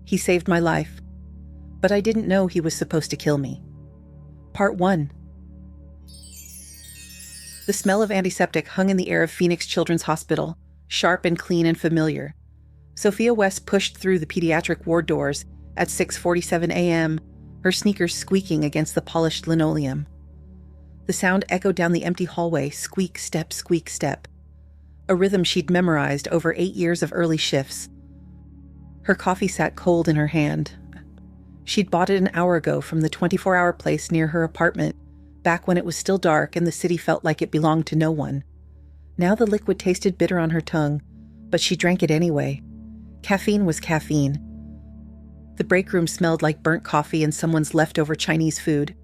He saved my life, but I didn't know he was supposed to kill me. Part 1. The smell of antiseptic hung in the air of Phoenix Children's Hospital, sharp and clean and familiar. Sofia West pushed through the pediatric ward doors at 6:47 a.m., her sneakers squeaking against the polished linoleum. The sound echoed down the empty hallway, squeak, step, a rhythm she'd memorized over 8 years of early shifts. Her coffee sat cold in her hand. She'd bought it an hour ago from the 24-hour place near her apartment, back when it was still dark and the city felt like it belonged to no one. Now the liquid tasted bitter on her tongue, but she drank it anyway. Caffeine was caffeine. The break room smelled like burnt coffee and someone's leftover Chinese food.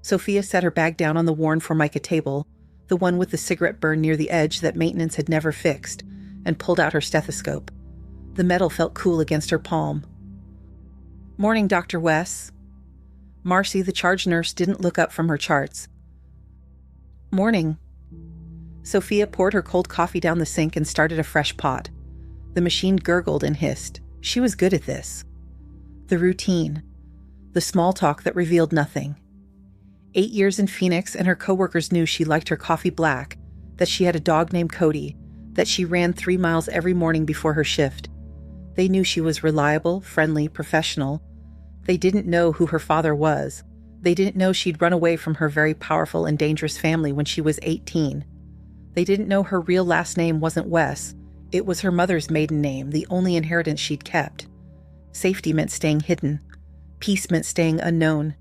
Sofia set her bag down on the worn Formica table, the one with the cigarette burn near the edge that maintenance had never fixed, and pulled out her stethoscope. The metal felt cool against her palm. "Morning, Dr. West." Marcy, the charge nurse, didn't look up from her charts. "Morning." Sofia poured her cold coffee down the sink and started a fresh pot. The machine gurgled and hissed. She was good at this. The routine. The small talk that revealed nothing. 8 years in Phoenix, and her coworkers knew she liked her coffee black, that she had a dog named Cody, that she ran 3 miles every morning before her shift. They knew she was reliable, friendly, professional. They didn't know who her father was. They didn't know she'd run away from her very powerful and dangerous family when she was 18. They didn't know her real last name wasn't Wes. It was her mother's maiden name, the only inheritance she'd kept. Safety meant staying hidden. Peace meant staying unknown.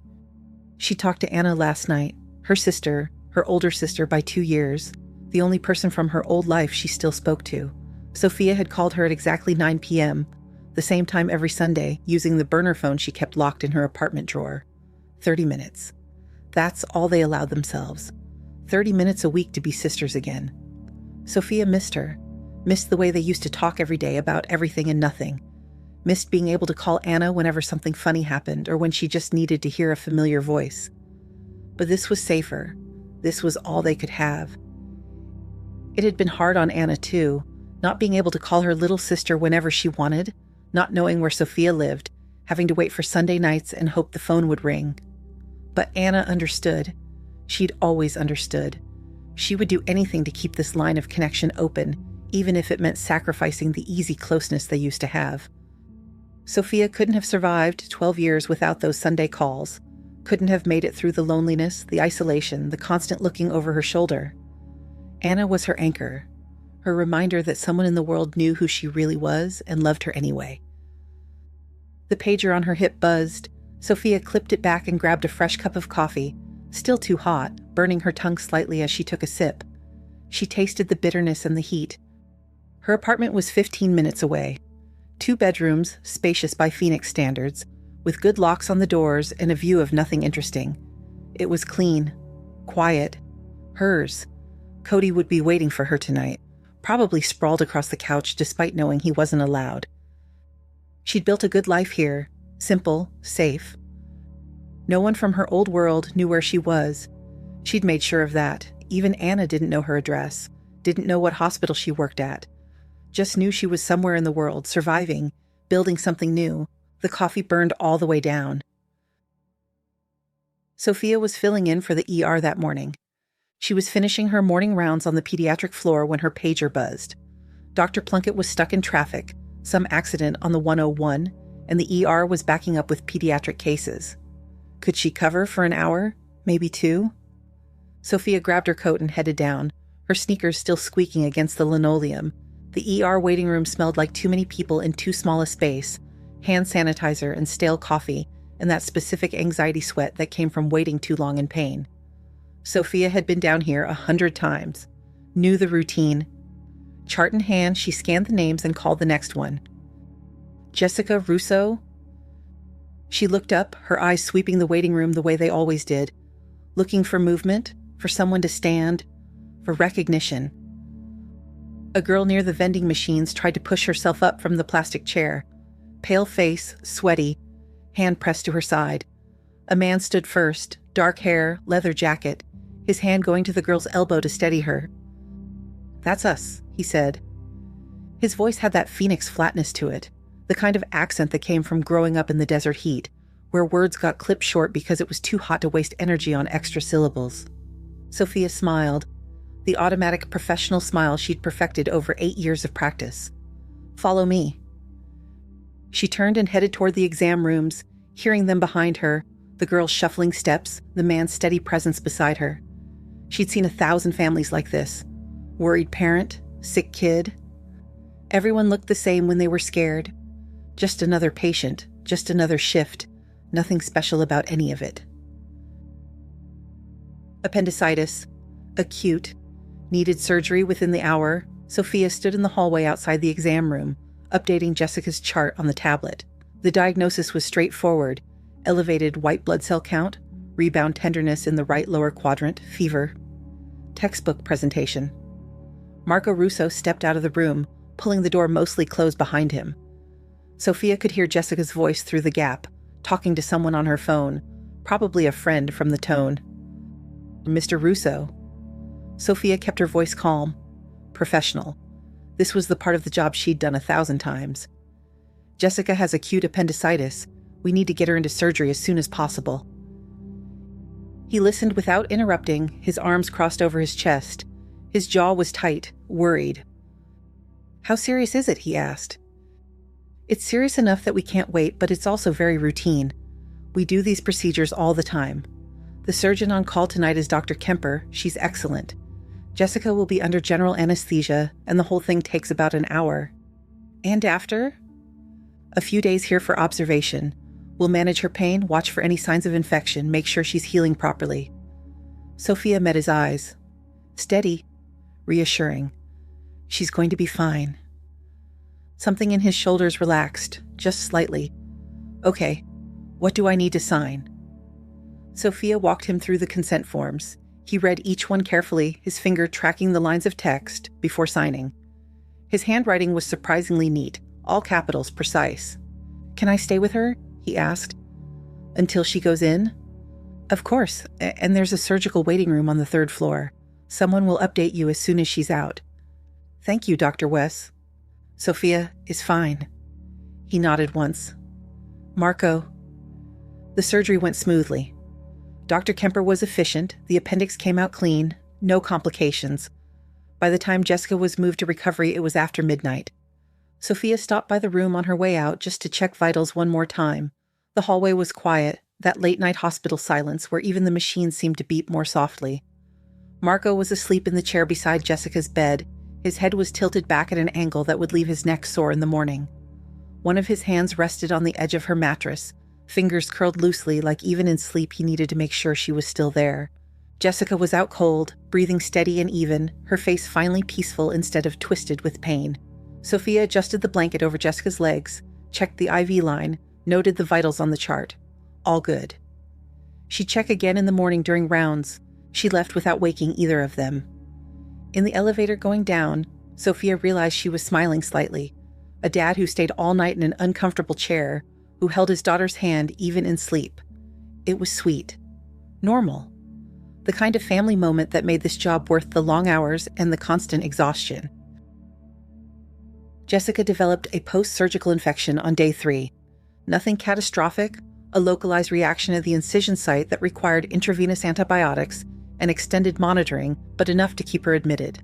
She talked to Anna last night, her sister, her older sister by 2 years, the only person from her old life she still spoke to. Sofia had called her at exactly 9 p.m., the same time every Sunday, using the burner phone she kept locked in her apartment drawer. 30 minutes. That's all they allowed themselves. 30 minutes a week to be sisters again. Sofia missed her. Missed the way they used to talk every day about everything and nothing. Missed being able to call Anna whenever something funny happened or when she just needed to hear a familiar voice. But this was safer. This was all they could have. It had been hard on Anna, too, not being able to call her little sister whenever she wanted, not knowing where Sofia lived, having to wait for Sunday nights and hope the phone would ring. But Anna understood. She'd always understood. She would do anything to keep this line of connection open, even if it meant sacrificing the easy closeness they used to have. Sofia couldn't have survived 12 years without those Sunday calls, couldn't have made it through the loneliness, the isolation, the constant looking over her shoulder. Anna was her anchor, her reminder that someone in the world knew who she really was and loved her anyway. The pager on her hip buzzed. Sofia clipped it back and grabbed a fresh cup of coffee, still too hot, burning her tongue slightly as she took a sip. She tasted the bitterness and the heat. Her apartment was 15 minutes away. 2 bedrooms, spacious by Phoenix standards, with good locks on the doors and a view of nothing interesting. It was clean, quiet, hers. Cody would be waiting for her tonight, probably sprawled across the couch despite knowing he wasn't allowed. She'd built a good life here, simple, safe. No one from her old world knew where she was. She'd made sure of that. Even Anna didn't know her address, didn't know what hospital she worked at. Just knew she was somewhere in the world, surviving, building something new. The coffee burned all the way down. Sofia was filling in for the ER that morning. She was finishing her morning rounds on the pediatric floor when her pager buzzed. Dr. Plunkett was stuck in traffic, some accident on the 101, and the ER was backing up with pediatric cases. Could she cover for an hour? Maybe 2? Sofia grabbed her coat and headed down, her sneakers still squeaking against the linoleum. The ER waiting room smelled like too many people in too small a space, hand sanitizer and stale coffee, and that specific anxiety sweat that came from waiting too long in pain. Sofia had been down here 100 times, knew the routine. Chart in hand, she scanned the names and called the next one. Jessica Russo? She looked up, her eyes sweeping the waiting room the way they always did, looking for movement, for someone to stand, for recognition. A girl near the vending machines tried to push herself up from the plastic chair. Pale face, sweaty, hand pressed to her side. A man stood first, dark hair, leather jacket, his hand going to the girl's elbow to steady her. "That's us," he said. His voice had that Phoenix flatness to it, the kind of accent that came from growing up in the desert heat, where words got clipped short because it was too hot to waste energy on extra syllables. Sofia smiled, the automatic professional smile she'd perfected over 8 years of practice. "Follow me." She turned and headed toward the exam rooms, hearing them behind her, the girl's shuffling steps, the man's steady presence beside her. She'd seen 1,000 families like this. Worried parent, sick kid. Everyone looked the same when they were scared. Just another patient, just another shift. Nothing special about any of it. Appendicitis. Acute. Needed surgery within the hour. Sofia stood in the hallway outside the exam room, updating Jessica's chart on the tablet. The diagnosis was straightforward. Elevated white blood cell count, rebound tenderness in the right lower quadrant, fever. Textbook presentation. Marco Russo stepped out of the room, pulling the door mostly closed behind him. Sofia could hear Jessica's voice through the gap, talking to someone on her phone, probably a friend from the tone. "Mr. Russo." Sofia kept her voice calm, professional. This was the part of the job she'd done 1,000 times. "Jessica has acute appendicitis. We need to get her into surgery as soon as possible." He listened without interrupting, his arms crossed over his chest. His jaw was tight, worried. "How serious is it?" he asked. "It's serious enough that we can't wait, but it's also very routine. We do these procedures all the time. The surgeon on call tonight is Dr. Kemper. She's excellent. Jessica will be under general anesthesia, and the whole thing takes about an hour." "And after?" "A few days here for observation. We'll manage her pain, watch for any signs of infection, make sure she's healing properly." Sofia met his eyes. Steady, reassuring. "She's going to be fine." Something in his shoulders relaxed, just slightly. "Okay, what do I need to sign?" Sofia walked him through the consent forms. He read each one carefully, his finger tracking the lines of text before signing. His handwriting was surprisingly neat, all capitals, precise. "Can I stay with her?" he asked. "Until she goes in?" "Of course, and there's a surgical waiting room on the 3rd floor. Someone will update you as soon as she's out." "Thank you, Dr. Wes." "Sofia is fine." He nodded once. "Marco." The surgery went smoothly. Dr. Kemper was efficient, the appendix came out clean, no complications. By the time Jessica was moved to recovery, it was after midnight. Sofia stopped by the room on her way out just to check vitals one more time. The hallway was quiet, that late-night hospital silence where even the machines seemed to beat more softly. Marco was asleep in the chair beside Jessica's bed. His head was tilted back at an angle that would leave his neck sore in the morning. One of his hands rested on the edge of her mattress, fingers curled loosely like even in sleep he needed to make sure she was still there. Jessica was out cold, breathing steady and even, her face finally peaceful instead of twisted with pain. Sofia adjusted the blanket over Jessica's legs, checked the IV line, noted the vitals on the chart. All good. She'd check again in the morning during rounds. She left without waking either of them. In the elevator going down, Sofia realized she was smiling slightly. A dad who stayed all night in an uncomfortable chair, who held his daughter's hand even in sleep. It was sweet. Normal. The kind of family moment that made this job worth the long hours and the constant exhaustion. Jessica developed a post-surgical infection on day 3. Nothing catastrophic, a localized reaction at the incision site that required intravenous antibiotics and extended monitoring, but enough to keep her admitted.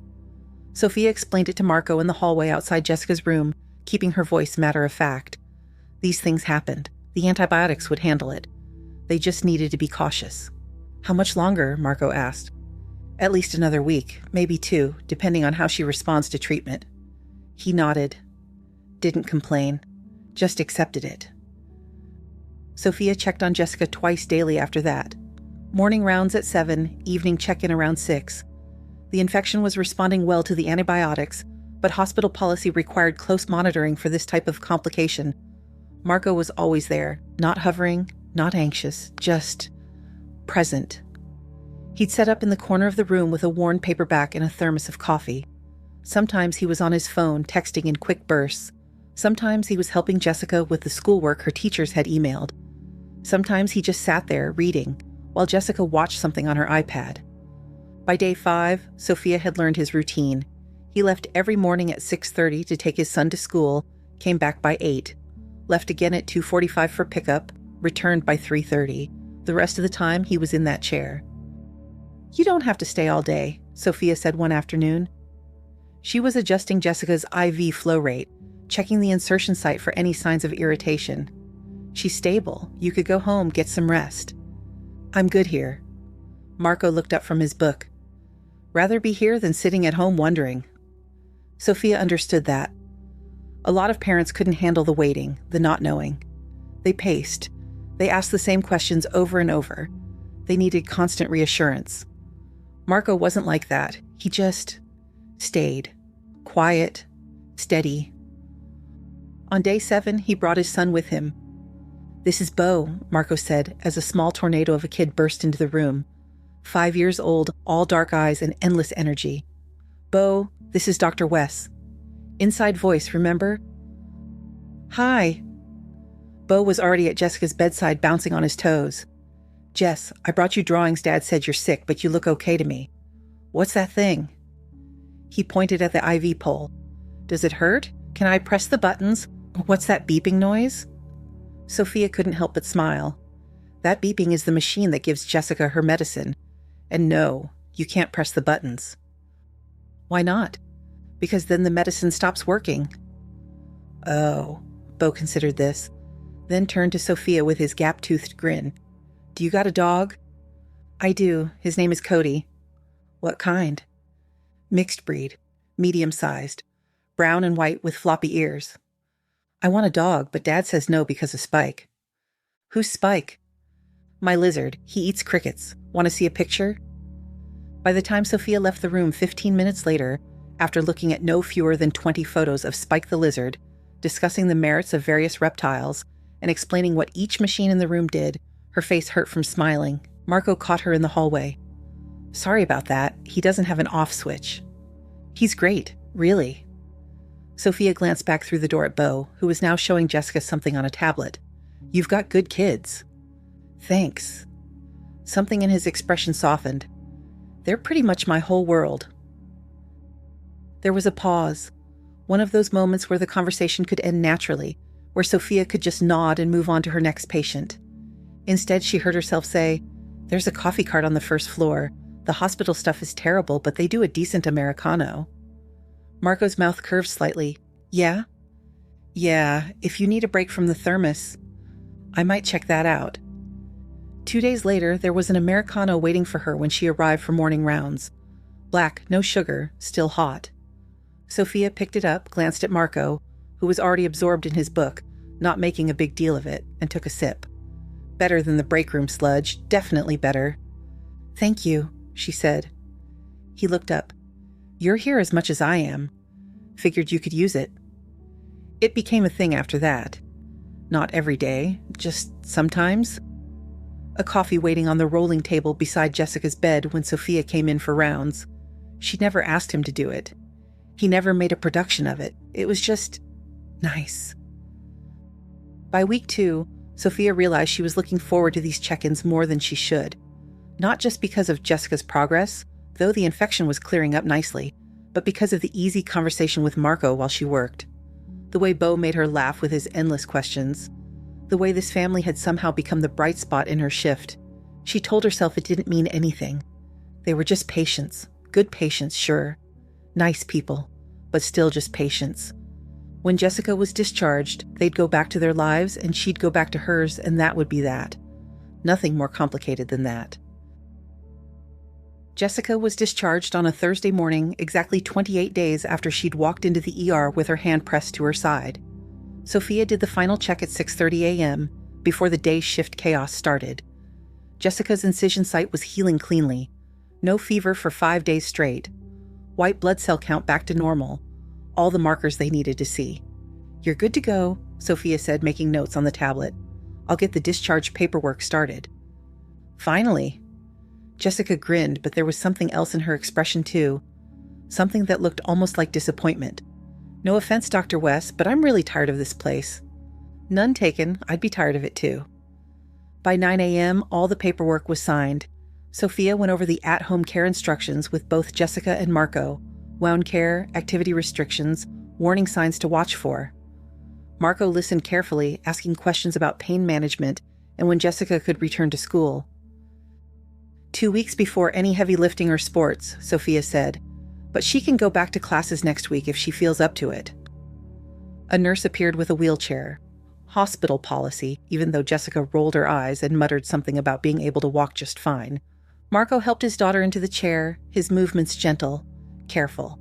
Sofia explained it to Marco in the hallway outside Jessica's room, keeping her voice matter-of-fact. These things happened. The antibiotics would handle it. They just needed to be cautious. "How much longer?" Marco asked. "At least another week, maybe 2, depending on how she responds to treatment." He nodded. Didn't complain. Just accepted it. Sofia checked on Jessica twice daily after that. Morning rounds at 7, evening check-in around 6. The infection was responding well to the antibiotics, but hospital policy required close monitoring for this type of complication. Marco was always there, not hovering, not anxious, just present. He'd set up in the corner of the room with a worn paperback and a thermos of coffee. Sometimes he was on his phone, texting in quick bursts. Sometimes he was helping Jessica with the schoolwork her teachers had emailed. Sometimes he just sat there, reading, while Jessica watched something on her iPad. By day 5, Sofia had learned his routine. He left every morning at 6:30 to take his son to school, came back by 8. left again at 2:45 for pickup, returned by 3:30. The rest of the time, he was in that chair. "You don't have to stay all day," Sofia said one afternoon. She was adjusting Jessica's IV flow rate, checking the insertion site for any signs of irritation. "She's stable. You could go home, get some rest." "I'm good here." Marco looked up from his book. "Rather be here than sitting at home wondering." Sofia understood that. A lot of parents couldn't handle the waiting, the not knowing. They paced. They asked the same questions over and over. They needed constant reassurance. Marco wasn't like that. He just stayed. Quiet, steady. On day 7, he brought his son with him. "This is Beau," Marco said as a small tornado of a kid burst into the room. 5 years old, all dark eyes and endless energy. "Beau, this is Dr. Wes." Inside voice, remember? "Hi." Beau was already at Jessica's bedside, bouncing on his toes. "Jess, I brought you drawings Dad said you're sick, but you look okay to me." "What's that thing?" He pointed at the IV pole. "Does it hurt? Can I press the buttons? What's that beeping noise?" Sofia couldn't help but smile. That beeping is the machine that gives Jessica her medicine. And no, you can't press the buttons. "Why not?" "Because then the medicine stops working." "Oh," Beau considered this, then turned to Sofia with his gap-toothed grin. "Do you got a dog?" "I do. His name is Cody." "What kind?" "Mixed breed. Medium-sized. Brown and white with floppy ears." "I want a dog, but Dad says no because of Spike." "Who's Spike?" "My lizard. He eats crickets. Want to see a picture?" By the time Sofia left the room 15 minutes later, after looking at no fewer than 20 photos of Spike the lizard, discussing the merits of various reptiles, and explaining what each machine in the room did, her face hurt from smiling. Marco caught her in the hallway. "Sorry about that. He doesn't have an off switch." "He's great, really." Sofia glanced back through the door at Beau, who was now showing Jessica something on a tablet. "You've got good kids." "Thanks." Something in his expression softened. "They're pretty much my whole world." There was a pause, one of those moments where the conversation could end naturally, where Sofia could just nod and move on to her next patient. Instead, she heard herself say, "There's a coffee cart on the first floor. The hospital stuff is terrible, but they do a decent Americano." Marco's mouth curved slightly. "Yeah?" "Yeah, if you need a break from the thermos, I might check that out." 2 days later, there was an Americano waiting for her when she arrived for morning rounds. Black, no sugar, still hot. Sofia picked it up, glanced at Marco, who was already absorbed in his book, not making a big deal of it, and took a sip. Better than the break room sludge, definitely better. "Thank you," she said. He looked up. "You're here as much as I am. Figured you could use it." It became a thing after that. Not every day, just sometimes. A coffee waiting on the rolling table beside Jessica's bed when Sofia came in for rounds. She never asked him to do it. He never made a production of it. It was just nice. By week 2, Sofia realized she was looking forward to these check-ins more than she should. Not just because of Jessica's progress, though the infection was clearing up nicely, but because of the easy conversation with Marco while she worked. The way Beau made her laugh with his endless questions. The way this family had somehow become the bright spot in her shift. She told herself it didn't mean anything. They were just patients. Good patients, sure. Nice people, but still just patients. When Jessica was discharged, they'd go back to their lives and she'd go back to hers, and that would be that. Nothing more complicated than that. Jessica was discharged on a Thursday morning, exactly 28 days after she'd walked into the ER with her hand pressed to her side. Sofia did the final check at 6:30 a.m., before the day shift chaos started. Jessica's incision site was healing cleanly. No fever for 5 days straight. White blood cell count back to normal. All the markers they needed to see. "You're good to go," Sofia said, making notes on the tablet. "I'll get the discharge paperwork started." "Finally." Jessica grinned, but there was something else in her expression too. Something that looked almost like disappointment. "No offense, Dr. West, but I'm really tired of this place." "None taken. I'd be tired of it too." By 9 a.m., all the paperwork was signed. Sofia went over the at-home care instructions with both Jessica and Marco. Wound care, activity restrictions, warning signs to watch for. Marco listened carefully, asking questions about pain management and when Jessica could return to school. 2 weeks before any heavy lifting or sports, Sofia said, but she can go back to classes next week if she feels up to it. A nurse appeared with a wheelchair. Hospital policy, even though Jessica rolled her eyes and muttered something about being able to walk just fine. Marco helped his daughter into the chair, his movements gentle, careful.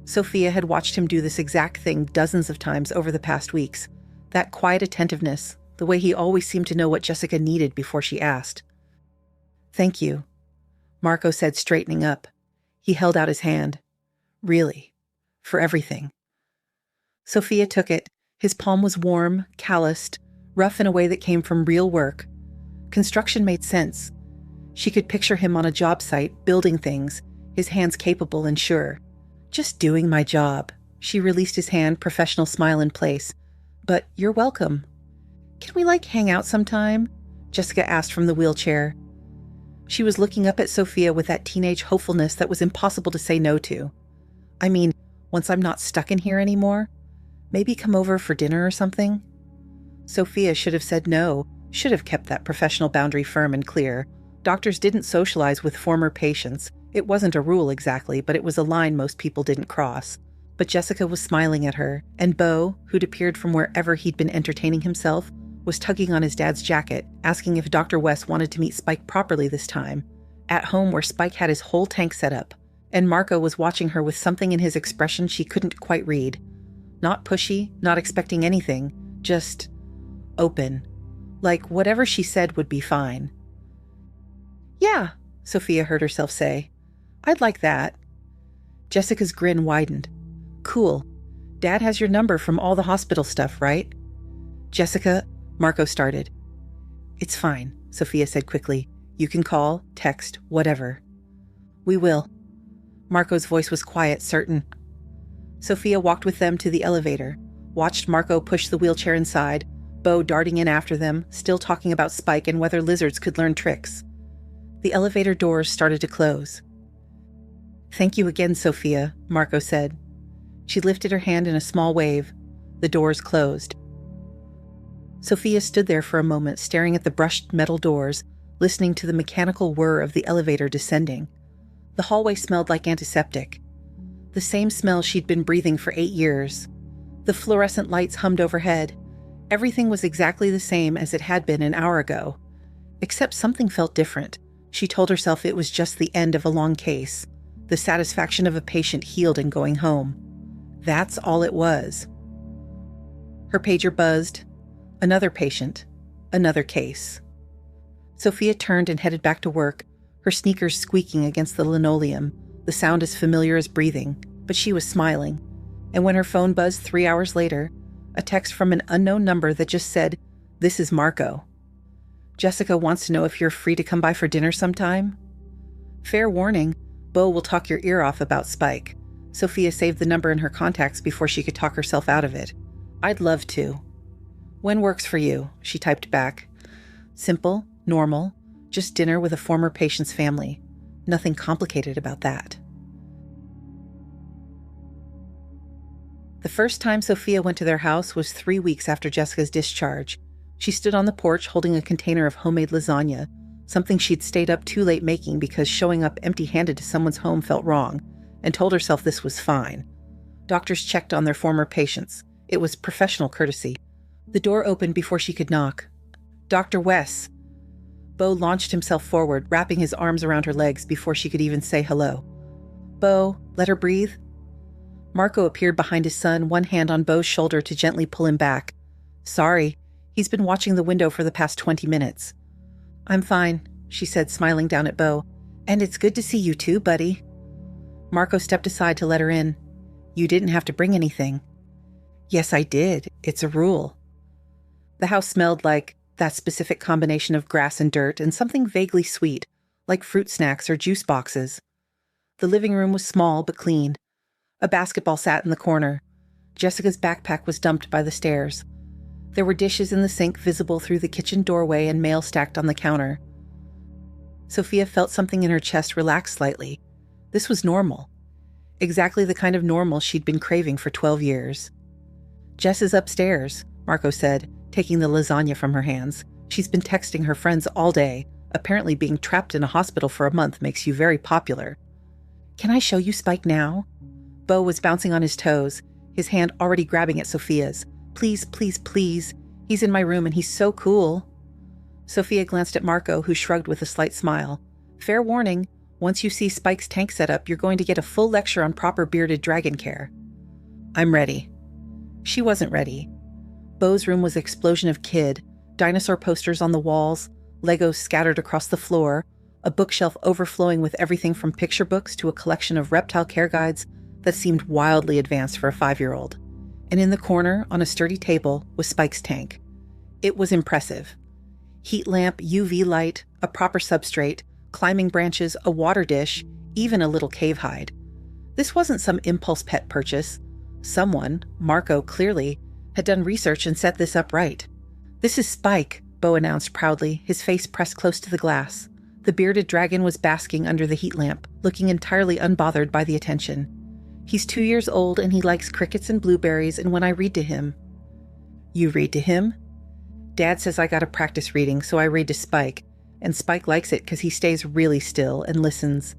Sofia had watched him do this exact thing dozens of times over the past weeks. That quiet attentiveness, the way he always seemed to know what Jessica needed before she asked. "Thank you," Marco said, straightening up. He held out his hand. "Really, for everything." Sofia took it. His palm was warm, calloused, rough in a way that came from real work. Construction made sense. She could picture him on a job site, building things, his hands capable and sure. "Just doing my job." She released his hand, professional smile in place. "But you're welcome." "Can we, hang out sometime?" Jessica asked from the wheelchair. She was looking up at Sofia with that teenage hopefulness that was impossible to say no to. "I mean, once I'm not stuck in here anymore, maybe come over for dinner or something?" Sofia should have said no, should have kept that professional boundary firm and clear. Doctors didn't socialize with former patients. It wasn't a rule exactly, but it was a line most people didn't cross. But Jessica was smiling at her, and Beau, who'd appeared from wherever he'd been entertaining himself, was tugging on his dad's jacket, asking if Dr. West wanted to meet Spike properly this time, at home where Spike had his whole tank set up, and Marco was watching her with something in his expression she couldn't quite read. Not pushy, not expecting anything, just open. Like whatever she said would be fine. "Yeah," Sofia heard herself say. "I'd like that." Jessica's grin widened. "Cool. Dad has your number from all the hospital stuff, right?" "Jessica," Marco started. "It's fine," Sofia said quickly. "You can call, text, whatever." "We will." Marco's voice was quiet, certain. Sofia walked with them to the elevator, watched Marco push the wheelchair inside, Beau darting in after them, still talking about Spike and whether lizards could learn tricks. The elevator doors started to close. "Thank you again, Sofia," Marco said. She lifted her hand in a small wave. The doors closed. Sofia stood there for a moment, staring at the brushed metal doors, listening to the mechanical whir of the elevator descending. The hallway smelled like antiseptic. The same smell she'd been breathing for 8 years. The fluorescent lights hummed overhead. Everything was exactly the same as it had been an hour ago. Except something felt different. She told herself it was just the end of a long case, the satisfaction of a patient healed and going home. That's all it was. Her pager buzzed. Another patient. Another case. Sofia turned and headed back to work, her sneakers squeaking against the linoleum, the sound as familiar as breathing, but she was smiling. And when her phone buzzed 3 hours later, a text from an unknown number that just said, "This is Marco. Jessica wants to know if you're free to come by for dinner sometime." Fair warning, Beau will talk your ear off about Spike. Sofia saved the number in her contacts before she could talk herself out of it. "I'd love to." "When works for you?" she typed back. Simple, normal, just dinner with a former patient's family. Nothing complicated about that. The first time Sofia went to their house was 3 weeks after Jessica's discharge. She stood on the porch holding a container of homemade lasagna, something she'd stayed up too late making because showing up empty-handed to someone's home felt wrong, and told herself this was fine. Doctors checked on their former patients. It was professional courtesy. The door opened before she could knock. "Dr. West." Beau launched himself forward, wrapping his arms around her legs before she could even say hello. "Beau, let her breathe." Marco appeared behind his son, one hand on Beau's shoulder to gently pull him back. "Sorry, he's been watching the window for the past 20 minutes. "I'm fine," she said, smiling down at Beau. "And it's good to see you too, buddy." Marco stepped aside to let her in. "You didn't have to bring anything." "Yes, I did. It's a rule." The house smelled like that specific combination of grass and dirt and something vaguely sweet, like fruit snacks or juice boxes. The living room was small but clean. A basketball sat in the corner. Jessica's backpack was dumped by the stairs. There were dishes in the sink visible through the kitchen doorway and mail stacked on the counter. Sofia felt something in her chest relax slightly. This was normal. Exactly the kind of normal she'd been craving for 12 years. Jess is upstairs, Marco said, taking the lasagna from her hands. She's been texting her friends all day. Apparently being trapped in a hospital for a month makes you very popular. Can I show you Spike now? Bo was bouncing on his toes, his hand already grabbing at Sofia's. Please, please, please. He's in my room and he's so cool. Sofia glanced at Marco, who shrugged with a slight smile. Fair warning, once you see Spike's tank set up, you're going to get a full lecture on proper bearded dragon care. I'm ready. She wasn't ready. Bo's room was an explosion of kid, dinosaur posters on the walls, Legos scattered across the floor, a bookshelf overflowing with everything from picture books to a collection of reptile care guides that seemed wildly advanced for a 5-year-old. And in the corner, on a sturdy table, was Spike's tank. It was impressive. Heat lamp, UV light, a proper substrate, climbing branches, a water dish, even a little cave hide. This wasn't some impulse pet purchase. Someone, Marco clearly, had done research and set this up right. This is Spike, Bo announced proudly, his face pressed close to the glass. The bearded dragon was basking under the heat lamp, looking entirely unbothered by the attention. He's 2 years old and he likes crickets and blueberries, and when I read to him... You read to him? Dad says I gotta practice reading, so I read to Spike, and Spike likes it because he stays really still and listens.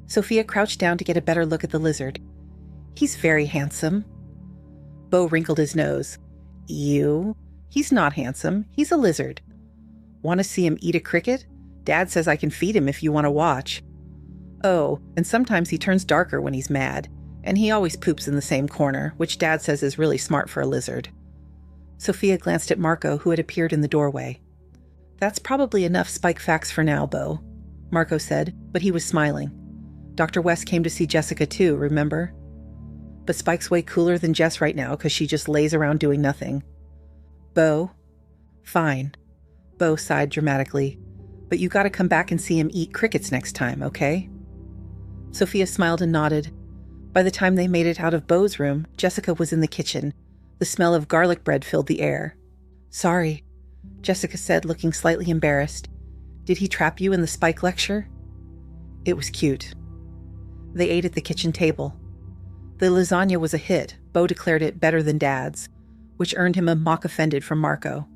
Sofia crouched down to get a better look at the lizard. He's very handsome. Bo wrinkled his nose. Ew. He's not handsome. He's a lizard. Want to see him eat a cricket? Dad says I can feed him if you want to watch. Oh, and sometimes he turns darker when he's mad, and he always poops in the same corner, which Dad says is really smart for a lizard. Sofia glanced at Marco, who had appeared in the doorway. That's probably enough Spike facts for now, Bo, Marco said, but he was smiling. Dr. West came to see Jessica too, remember? But Spike's way cooler than Jess right now because she just lays around doing nothing. Bo? Fine. Bo sighed dramatically. But you gotta come back and see him eat crickets next time, okay? Sofia smiled and nodded. By the time they made it out of Bo's room, Jessica was in the kitchen. The smell of garlic bread filled the air. Sorry, Jessica said, looking slightly embarrassed. Did he trap you in the Spike lecture? It was cute. They ate at the kitchen table. The lasagna was a hit. Bo declared it better than Dad's, which earned him a mock offended from Marco.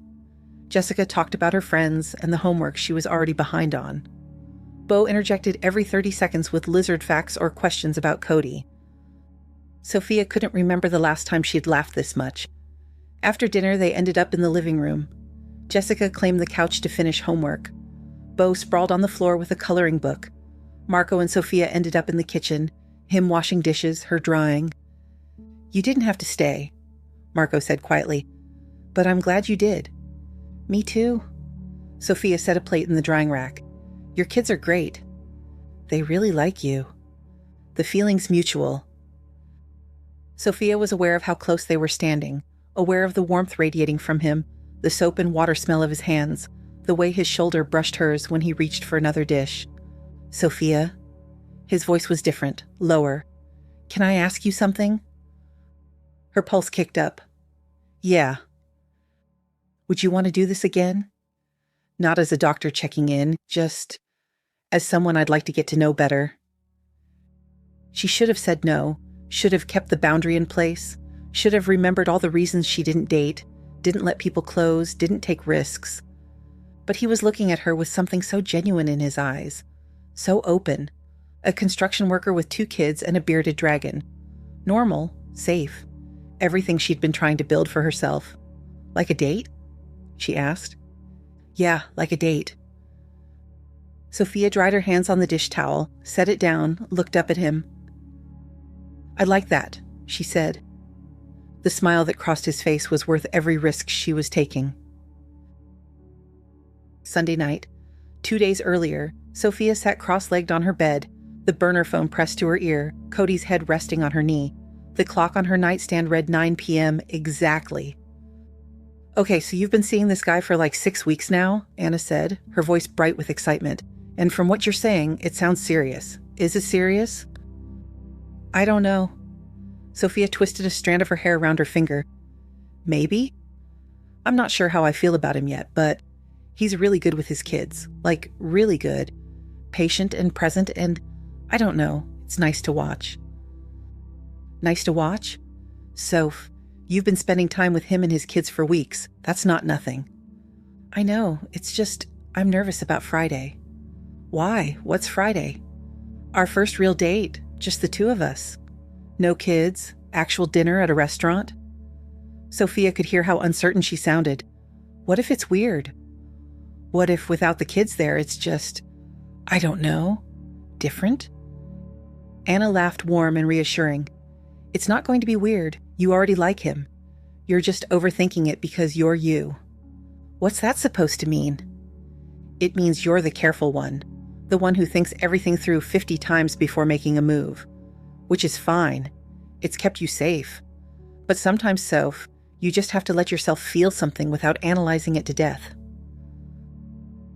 Jessica talked about her friends and the homework she was already behind on. Bo interjected every 30 seconds with lizard facts or questions about Cody. Sofia couldn't remember the last time she'd laughed this much. After dinner, they ended up in the living room. Jessica claimed the couch to finish homework. Bo sprawled on the floor with a coloring book. Marco and Sofia ended up in the kitchen, him washing dishes, her drawing. You didn't have to stay, Marco said quietly, but I'm glad you did. Me too. Sofia set a plate in the drying rack. Your kids are great. They really like you. The feeling's mutual. Sofia was aware of how close they were standing, aware of the warmth radiating from him, the soap and water smell of his hands, the way his shoulder brushed hers when he reached for another dish. Sofia? His voice was different, lower. Can I ask you something? Her pulse kicked up. Yeah. Would you want to do this again? Not as a doctor checking in, just as someone I'd like to get to know better. She should have said no, should have kept the boundary in place, should have remembered all the reasons she didn't date, didn't let people close, didn't take risks. But he was looking at her with something so genuine in his eyes, so open. A construction worker with 2 kids and a bearded dragon. Normal, safe. Everything she'd been trying to build for herself. Like a date? She asked. Yeah, like a date. Sofia dried her hands on the dish towel, set it down, looked up at him. I like that, she said. The smile that crossed his face was worth every risk she was taking. Sunday night, 2 days earlier, Sofia sat cross-legged on her bed, the burner phone pressed to her ear, Cody's head resting on her knee. The clock on her nightstand read 9 p.m. exactly. Okay, so you've been seeing this guy for like 6 weeks now, Anna said, her voice bright with excitement. And from what you're saying, it sounds serious. Is it serious? I don't know. Sofia twisted a strand of her hair around her finger. Maybe? I'm not sure how I feel about him yet, but he's really good with his kids. Like, really good. Patient and present, and I don't know. It's nice to watch. Nice to watch? Soph, You've been spending time with him and his kids for weeks. That's not nothing. I know, it's just, I'm nervous about Friday. Why? What's Friday? Our first real date, just the two of us. No kids, actual dinner at a restaurant. Sofia could hear how uncertain she sounded. What if it's weird? What if without the kids there, it's just, I don't know, different? Anna laughed warm and reassuring. It's not going to be weird. You already like him. You're just overthinking it because you're you. What's that supposed to mean? It means you're the careful one, the one who thinks everything through 50 times before making a move, which is fine. It's kept you safe. But sometimes, Soph, you just have to let yourself feel something without analyzing it to death.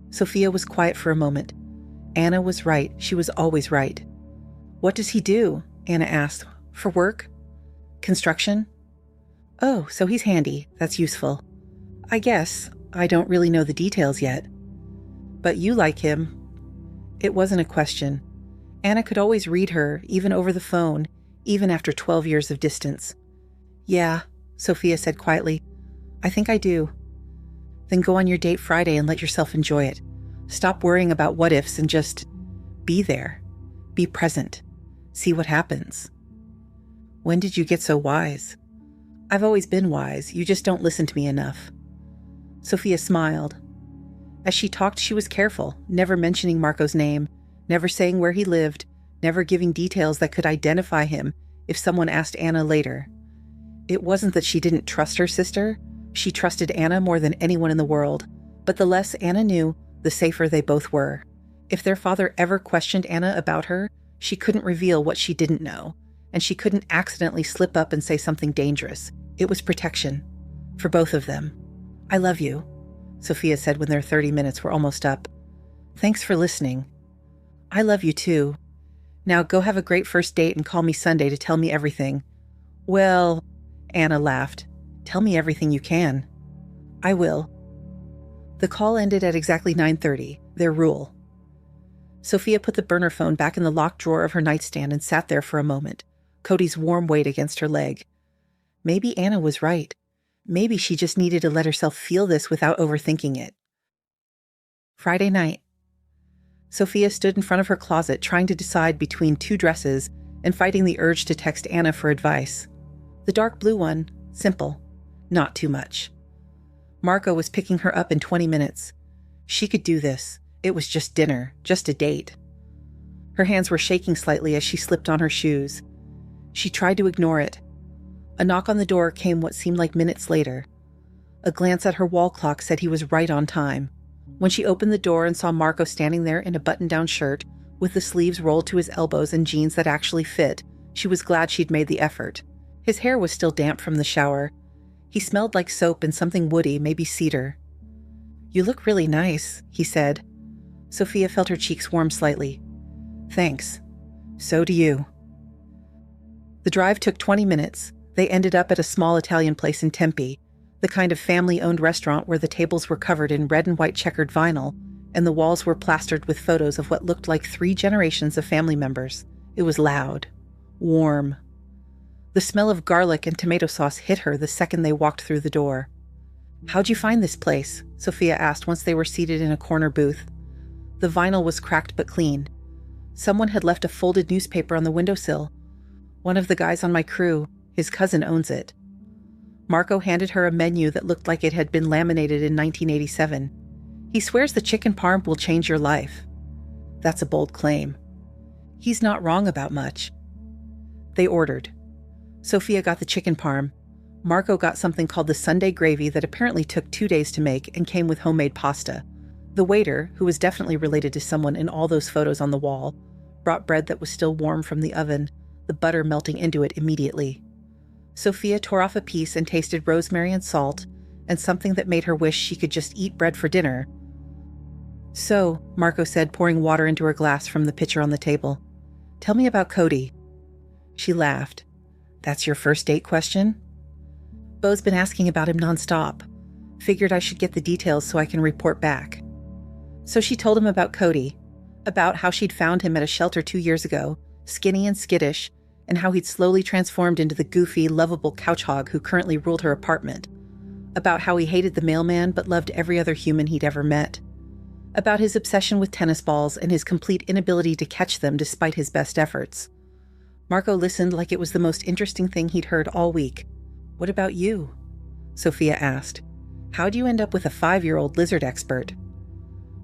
Sofia was quiet for a moment. Anna was right. She was always right. What does he do? Anna asked. For work? Construction? Oh, so he's handy. That's useful. I guess. I don't really know the details yet. But you like him. It wasn't a question. Anna could always read her, even over the phone, even after 12 years of distance. Yeah, Sofia said quietly. I think I do. Then go on your date Friday and let yourself enjoy it. Stop worrying about what ifs and just be there. Be present. See what happens. When did you get so wise? I've always been wise. You just don't listen to me enough. Sofia smiled. As she talked, she was careful, never mentioning Marco's name, never saying where he lived, never giving details that could identify him if someone asked Anna later. It wasn't that she didn't trust her sister. She trusted Anna more than anyone in the world. But the less Anna knew, the safer they both were. If their father ever questioned Anna about her, she couldn't reveal what she didn't know, and she couldn't accidentally slip up and say something dangerous. It was protection. For both of them. I love you, Sofia said when their 30 minutes were almost up. Thanks for listening. I love you too. Now go have a great first date and call me Sunday to tell me everything. Well, Anna laughed. Tell me everything you can. I will. The call ended at exactly 9:30, their rule. Sofia put the burner phone back in the locked drawer of her nightstand and sat there for a moment, Cody's warm weight against her leg. Maybe Anna was right. Maybe she just needed to let herself feel this without overthinking it. Friday night. Sofia stood in front of her closet trying to decide between two dresses and fighting the urge to text Anna for advice. The dark blue one, simple, not too much. Marco was picking her up in 20 minutes. She could do this. It was just dinner, just a date. Her hands were shaking slightly as she slipped on her shoes. She tried to ignore it. A knock on the door came what seemed like minutes later. A glance at her wall clock said he was right on time. When she opened the door and saw Marco standing there in a button-down shirt, with the sleeves rolled to his elbows and jeans that actually fit, she was glad she'd made the effort. His hair was still damp from the shower. He smelled like soap and something woody, maybe cedar. You look really nice, he said. Sofia felt her cheeks warm slightly. Thanks. So do you. The drive took 20 minutes. They ended up at a small Italian place in Tempe, the kind of family-owned restaurant where the tables were covered in red and white checkered vinyl, and the walls were plastered with photos of what looked like 3 generations of family members. It was loud. Warm. The smell of garlic and tomato sauce hit her the second they walked through the door. How'd you find this place? Sofia asked once they were seated in a corner booth. The vinyl was cracked but clean. Someone had left a folded newspaper on the windowsill. One of the guys on my crew. His cousin owns it. Marco handed her a menu that looked like it had been laminated in 1987. He swears the chicken parm will change your life. That's a bold claim. He's not wrong about much. They ordered. Sofia got the chicken parm. Marco got something called the Sunday gravy that apparently took 2 days to make and came with homemade pasta. The waiter, who was definitely related to someone in all those photos on the wall, brought bread that was still warm from the oven, the butter melting into it immediately. Sofia tore off a piece and tasted rosemary and salt, and something that made her wish she could just eat bread for dinner. So, Marco said, pouring water into her glass from the pitcher on the table. Tell me about Cody. She laughed. That's your first date question? Beau's been asking about him nonstop. Figured I should get the details so I can report back. So she told him about Cody, about how she'd found him at a shelter 2 years ago, skinny and skittish, and how he'd slowly transformed into the goofy, lovable couch hog who currently ruled her apartment. About how he hated the mailman but loved every other human he'd ever met. About his obsession with tennis balls and his complete inability to catch them despite his best efforts. Marco listened like it was the most interesting thing he'd heard all week. "What about you?" Sofia asked. "How'd you end up with a 5-year-old lizard expert?"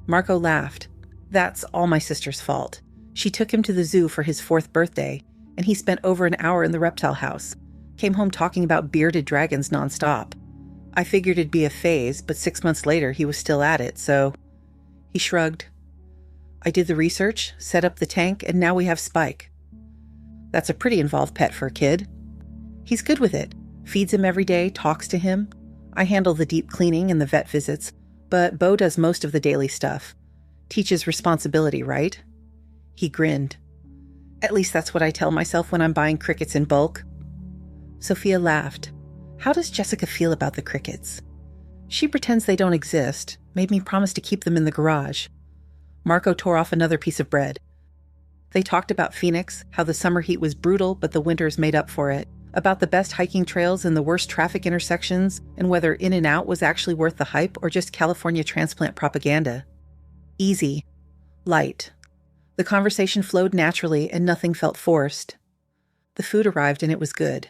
Marco laughed. "That's all my sister's fault. She took him to the zoo for his 4th birthday, and he spent over an hour in the reptile house. Came home talking about bearded dragons nonstop. I figured it'd be a phase, but 6 months later he was still at it, so..." He shrugged. "I did the research, set up the tank, and now we have Spike. That's a pretty involved pet for a kid. He's good with it. Feeds him every day, talks to him. I handle the deep cleaning and the vet visits, but Bo does most of the daily stuff. Teaches responsibility, right?" He grinned. "At least that's what I tell myself when I'm buying crickets in bulk." Sofia laughed. "How does Jessica feel about the crickets?" "She pretends they don't exist, made me promise to keep them in the garage." Marco tore off another piece of bread. They talked about Phoenix, how the summer heat was brutal but the winters made up for it, about the best hiking trails and the worst traffic intersections, and whether In-N-Out was actually worth the hype or just California transplant propaganda. Easy. Light. The conversation flowed naturally and nothing felt forced. The food arrived and it was good.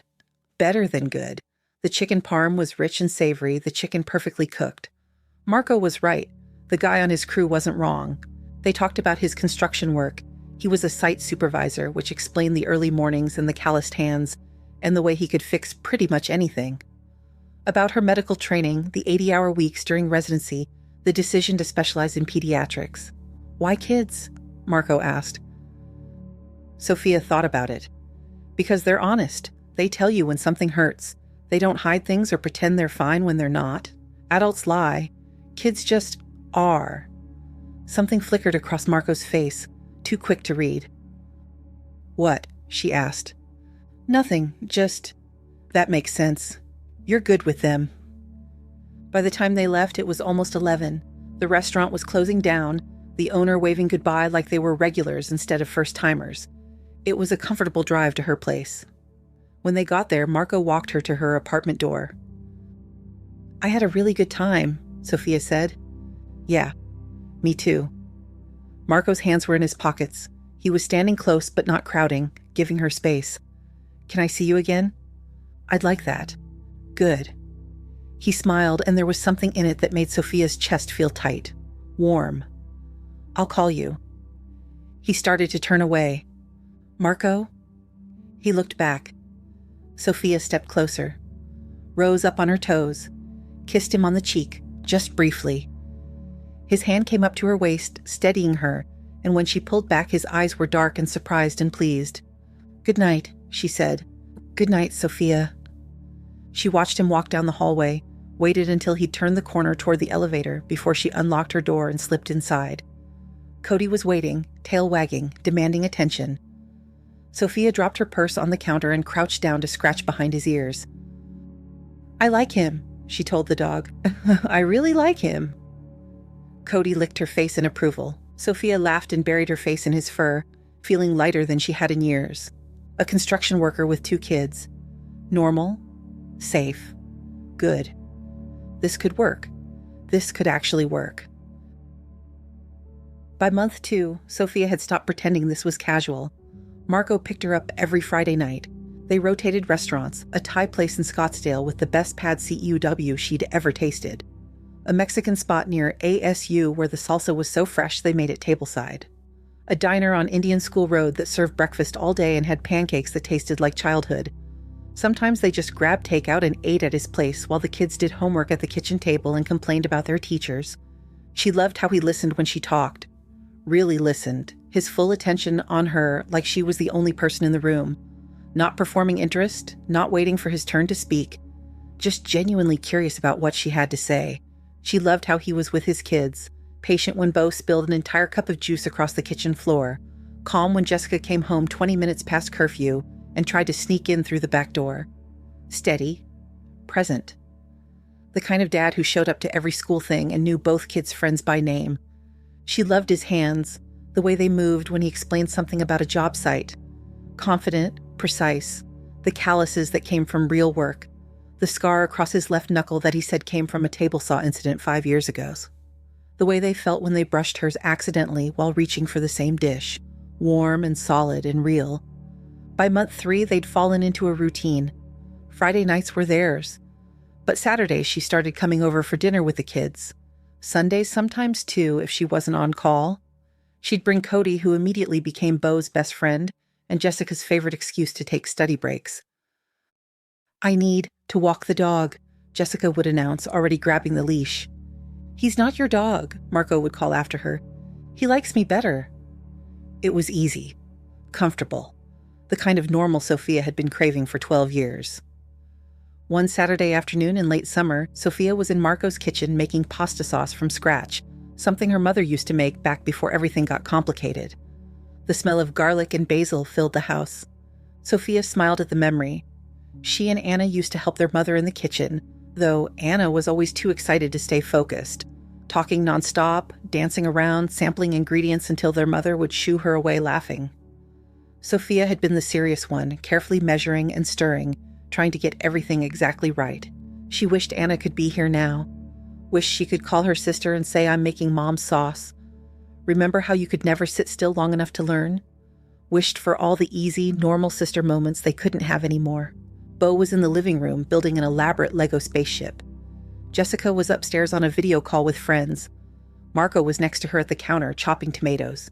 Better than good. The chicken parm was rich and savory, the chicken perfectly cooked. Marco was right. The guy on his crew wasn't wrong. They talked about his construction work. He was a site supervisor, which explained the early mornings and the calloused hands, and the way he could fix pretty much anything. About her medical training, the 80-hour weeks during residency, the decision to specialize in pediatrics. "Why kids?" Marco asked. Sofia thought about it. "Because they're honest. They tell you when something hurts. They don't hide things or pretend they're fine when they're not. Adults lie. Kids just are." Something flickered across Marco's face, too quick to read. "What?" she asked. "Nothing, just..." "That makes sense. You're good with them." By the time they left, it was almost 11. The restaurant was closing down, the owner waving goodbye like they were regulars instead of first-timers. It was a comfortable drive to her place. When they got there, Marco walked her to her apartment door. "I had a really good time," Sofia said. "Yeah, me too." Marco's hands were in his pockets. He was standing close but not crowding, giving her space. "Can I see you again?" "I'd like that." "Good." He smiled, and there was something in it that made Sofia's chest feel tight, warm. "I'll call you." He started to turn away. "Marco?" He looked back. Sofia stepped closer, rose up on her toes, kissed him on the cheek, just briefly. His hand came up to her waist, steadying her, and when she pulled back, his eyes were dark and surprised and pleased. "Good night," she said. "Good night, Sofia." She watched him walk down the hallway, waited until he'd turned the corner toward the elevator before she unlocked her door and slipped inside. Cody was waiting, tail wagging, demanding attention. Sofia dropped her purse on the counter and crouched down to scratch behind his ears. "I like him," she told the dog. "I really like him." Cody licked her face in approval. Sofia laughed and buried her face in his fur, feeling lighter than she had in years. A construction worker with 2 kids. Normal. Safe. Good. This could work. This could actually work. By month 2, Sofia had stopped pretending this was casual. Marco picked her up every Friday night. They rotated restaurants, a Thai place in Scottsdale with the best pad CEW she'd ever tasted. A Mexican spot near ASU where the salsa was so fresh they made it tableside. A diner on Indian School Road that served breakfast all day and had pancakes that tasted like childhood. Sometimes they just grabbed takeout and ate at his place while the kids did homework at the kitchen table and complained about their teachers. She loved how he listened when she talked. Really listened, his full attention on her like she was the only person in the room. Not performing interest, not waiting for his turn to speak, just genuinely curious about what she had to say. She loved how he was with his kids, patient when Bo spilled an entire cup of juice across the kitchen floor, calm when Jessica came home 20 minutes past curfew and tried to sneak in through the back door. Steady. Present. The kind of dad who showed up to every school thing and knew both kids' friends by name. She loved his hands, the way they moved when he explained something about a job site. Confident, precise, the calluses that came from real work, the scar across his left knuckle that he said came from a table saw incident 5 years ago. The way they felt when they brushed hers accidentally while reaching for the same dish, warm and solid and real. By month 3, they'd fallen into a routine. Friday nights were theirs. But Saturdays she started coming over for dinner with the kids. Sundays sometimes too, if she wasn't on call. She'd bring Cody, who immediately became Beau's best friend and Jessica's favorite excuse to take study breaks. "I need to walk the dog," Jessica would announce, already grabbing the leash. "He's not your dog," Marco would call after her. "He likes me better." It was easy, comfortable, the kind of normal Sofia had been craving for 12 years. One Saturday afternoon in late summer, Sofia was in Marco's kitchen making pasta sauce from scratch, something her mother used to make back before everything got complicated. The smell of garlic and basil filled the house. Sofia smiled at the memory. She and Anna used to help their mother in the kitchen, though Anna was always too excited to stay focused, talking nonstop, dancing around, sampling ingredients until their mother would shoo her away laughing. Sofia had been the serious one, carefully measuring and stirring, trying to get everything exactly right. She wished Anna could be here now. Wished she could call her sister and say, "I'm making Mom's sauce." Remember how you could never sit still long enough to learn? Wished for all the easy, normal sister moments they couldn't have anymore. Beau was in the living room building an elaborate Lego spaceship. Jessica was upstairs on a video call with friends. Marco was next to her at the counter, chopping tomatoes.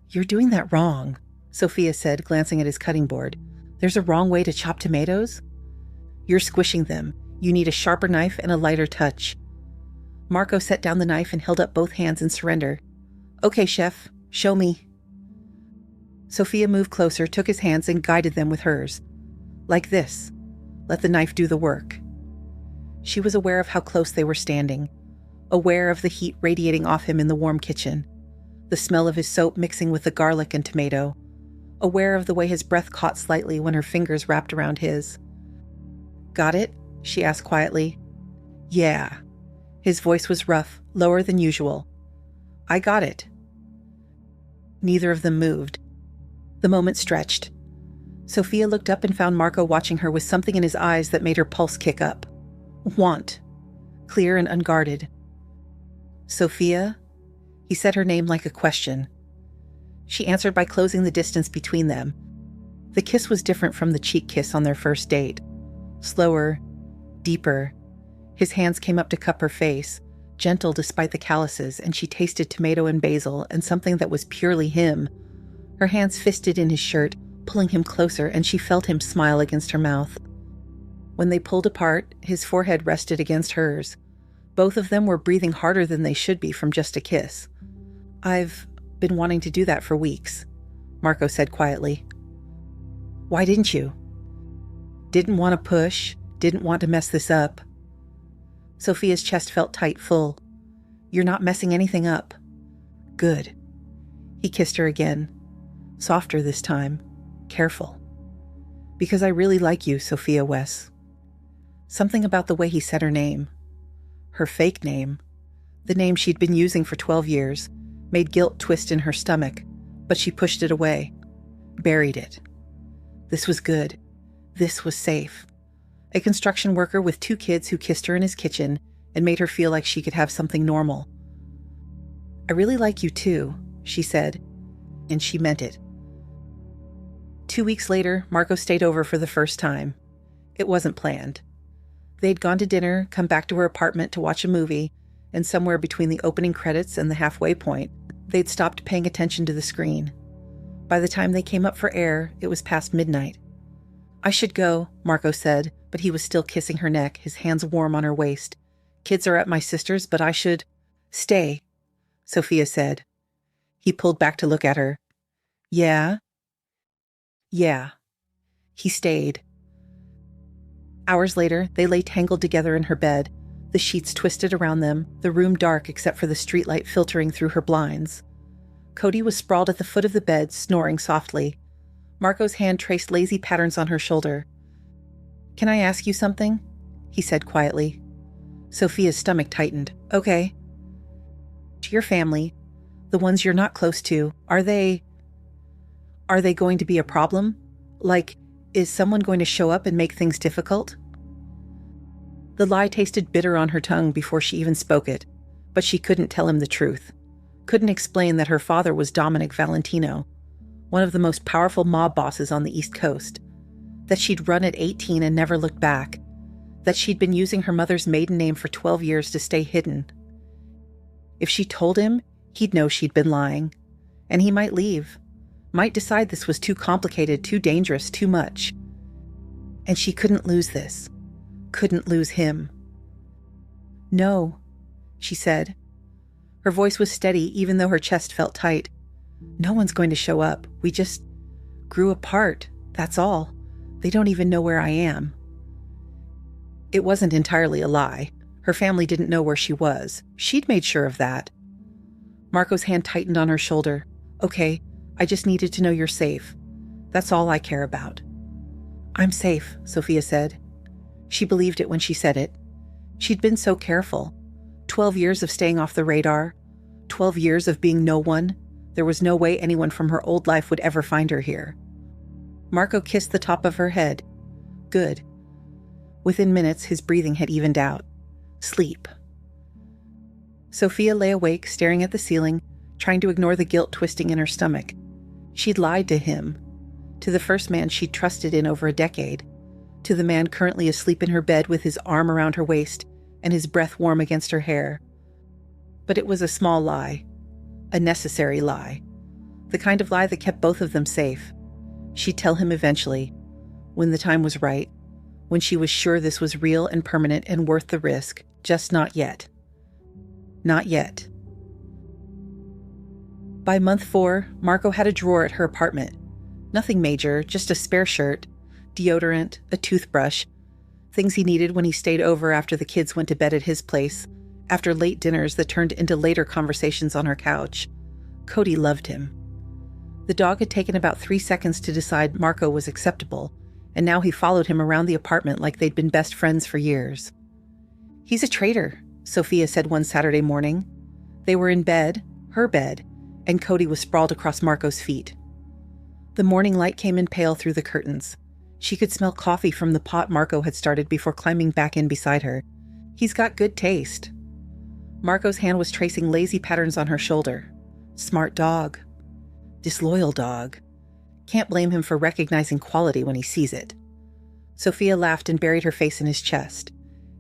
"You're doing that wrong," Sofia said, glancing at his cutting board. "There's a wrong way to chop tomatoes. You're squishing them. You need a sharper knife and a lighter touch." Marco set down the knife and held up both hands in surrender. "Okay, chef, show me." Sofia moved closer, took his hands, and guided them with hers. "Like this. Let the knife do the work." She was aware of how close they were standing, aware of the heat radiating off him in the warm kitchen, the smell of his soap mixing with the garlic and tomato, aware of the way his breath caught slightly when her fingers wrapped around his. "Got it?" she asked quietly. "Yeah." His voice was rough, lower than usual. "I got it." Neither of them moved. The moment stretched. Sofia looked up and found Marco watching her with something in his eyes that made her pulse kick up. Want. Clear and unguarded. "Sofia?" He said her name like a question. She answered by closing the distance between them. The kiss was different from the cheek kiss on their first date. Slower, deeper. His hands came up to cup her face, gentle despite the calluses, and she tasted tomato and basil and something that was purely him. Her hands fisted in his shirt, pulling him closer, and she felt him smile against her mouth. When they pulled apart, his forehead rested against hers. Both of them were breathing harder than they should be from just a kiss. "I've been wanting to do that for weeks," Marco said quietly. "Why didn't you?" "Didn't want to push, didn't want to mess this up." Sofia's chest felt tight, full. "You're not messing anything up." "Good." He kissed her again. Softer this time. Careful. "Because I really like you, Sofia Wes." Something about the way he said her name. Her fake name. The name she'd been using for 12 years. Made guilt twist in her stomach, but she pushed it away. Buried it. This was good. This was safe. A construction worker with 2 kids who kissed her in his kitchen and made her feel like she could have something normal. "I really like you too," she said, and she meant it. 2 weeks later, Marco stayed over for the first time. It wasn't planned. They'd gone to dinner, come back to her apartment to watch a movie, and somewhere between the opening credits and the halfway point, they'd stopped paying attention to the screen. By the time they came up for air, it was past midnight. "I should go," Marco said, but he was still kissing her neck, his hands warm on her waist. "Kids are at my sister's, but I should—" "Stay," Sofia said. He pulled back to look at her. "Yeah?" "Yeah." He stayed. Hours later, they lay tangled together in her bed, the sheets twisted around them, the room dark except for the streetlight filtering through her blinds. Cody was sprawled at the foot of the bed, snoring softly. Marco's hand traced lazy patterns on her shoulder. "Can I ask you something?" he said quietly. Sofia's stomach tightened. "Okay." "Your family, the ones you're not close to, are they going to be a problem? Like, Is someone going to show up and make things difficult? The lie tasted bitter on her tongue before she even spoke it, but she couldn't tell him the truth. Couldn't explain that her father was Dominic Valentino, one of the most powerful mob bosses on the East Coast, that she'd run at 18 and never looked back, that she'd been using her mother's maiden name for 12 years to stay hidden. If she told him, he'd know she'd been lying, and he might leave, might decide this was too complicated, too dangerous, too much. And she couldn't lose this. Couldn't lose him. No, she said. Her voice was steady even though her chest felt tight. No one's going to show up. We just grew apart, that's all. They don't even know where I am. It wasn't entirely a lie. Her family didn't know where she was. She'd made sure of that. Marco's hand tightened on her shoulder. Okay, I just needed to know you're safe. That's all I care about. I'm safe, Sofia said. She believed it when she said it. She'd been so careful. 12 years of staying off the radar. 12 years of being no one. There was no way anyone from her old life would ever find her here. Marco kissed the top of her head. Good. Within minutes, his breathing had evened out. Sleep. Sofia lay awake, staring at the ceiling, trying to ignore the guilt twisting in her stomach. She'd lied to him. To the first man she'd trusted in over a decade. To the man currently asleep in her bed with his arm around her waist and his breath warm against her hair. But it was a small lie. A necessary lie. The kind of lie that kept both of them safe. She'd tell him eventually, when the time was right, when she was sure this was real and permanent and worth the risk, just not yet. Not yet. By month 4, Marco had a drawer at her apartment. Nothing major, just a spare shirt, deodorant, a toothbrush, things he needed when he stayed over after the kids went to bed at his place, after late dinners that turned into later conversations on her couch. Cody loved him. The dog had taken about 3 seconds to decide Marco was acceptable, and now he followed him around the apartment like they'd been best friends for years. He's a traitor, Sofia said one Saturday morning. They were in bed, her bed, and Cody was sprawled across Marco's feet. The morning light came in pale through the curtains. She could smell coffee from the pot Marco had started before climbing back in beside her. He's got good taste. Marco's hand was tracing lazy patterns on her shoulder. Smart dog. Disloyal dog. Can't blame him for recognizing quality when he sees it. Sofia laughed and buried her face in his chest.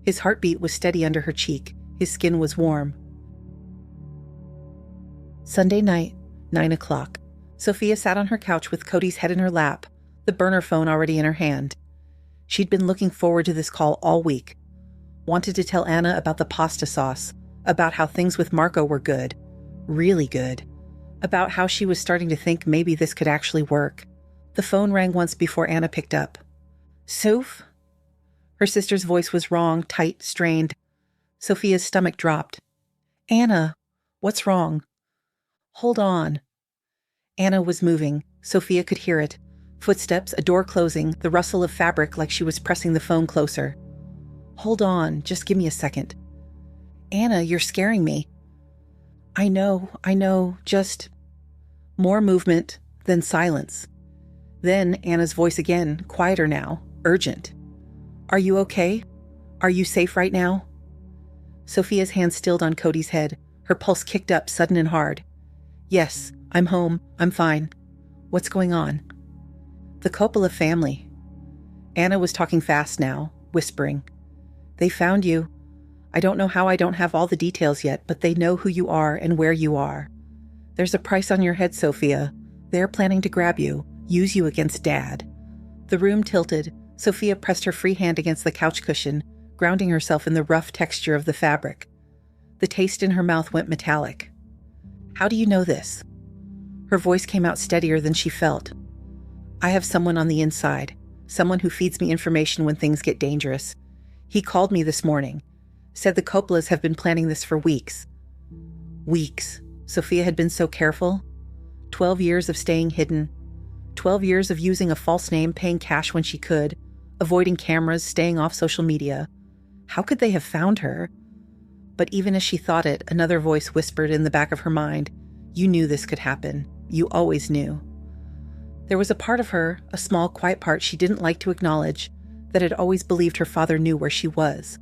His heartbeat was steady under her cheek. His skin was warm. Sunday night, 9 o'clock. Sofia sat on her couch with Cody's head in her lap, the burner phone already in her hand. She'd been looking forward to this call all week. Wanted to tell Anna about the pasta sauce, about how things with Marco were good. Really good. About how she was starting to think maybe this could actually work. The phone rang once before Anna picked up. Soph? Her sister's voice was wrong, tight, strained. Sofia's stomach dropped. Anna, what's wrong? Hold on. Anna was moving. Sofia could hear it. Footsteps, a door closing, the rustle of fabric like she was pressing the phone closer. Hold on, just give me a second. Anna, you're scaring me. I know, just... More movement, then silence. Then Anna's voice again, quieter now, urgent. Are you okay? Are you safe right now? Sofia's hand stilled on Cody's head. Her pulse kicked up, sudden and hard. Yes, I'm home. I'm fine. What's going on? The Coppola family. Anna was talking fast now, whispering. They found you. I don't know how I don't have all the details yet, but they know who you are and where you are. There's a price on your head, Sofia. They're planning to grab you, use you against Dad. The room tilted. Sofia pressed her free hand against the couch cushion, grounding herself in the rough texture of the fabric. The taste in her mouth went metallic. How do you know this? Her voice came out steadier than she felt. I have someone on the inside, someone who feeds me information when things get dangerous. He called me this morning, said the Coppolas have been planning this for weeks. Weeks. Sofia had been so careful. 12 years of staying hidden. 12 years of using a false name, paying cash when she could, avoiding cameras, staying off social media. How could they have found her? But even as she thought it, another voice whispered in the back of her mind, you knew this could happen. You always knew. There was a part of her, a small, quiet part she didn't like to acknowledge, that had always believed her father knew where she was.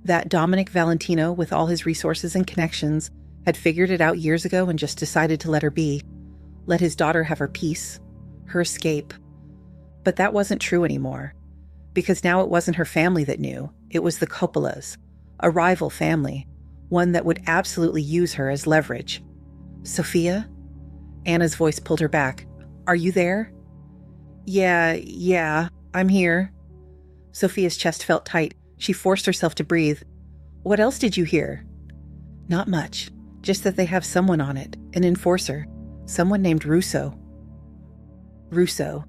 That Dominic Valentino, with all his resources and connections, had figured it out years ago and just decided to let her be. Let his daughter have her peace, her escape. But that wasn't true anymore. Because now it wasn't her family that knew, it was the Coppolas, a rival family, one that would absolutely use her as leverage. Sofia? Anna's voice pulled her back. Are you there? Yeah, I'm here. Sofia's chest felt tight. She forced herself to breathe. What else did you hear? Not much. Just that they have someone on it, an enforcer. Someone named Russo. Russo.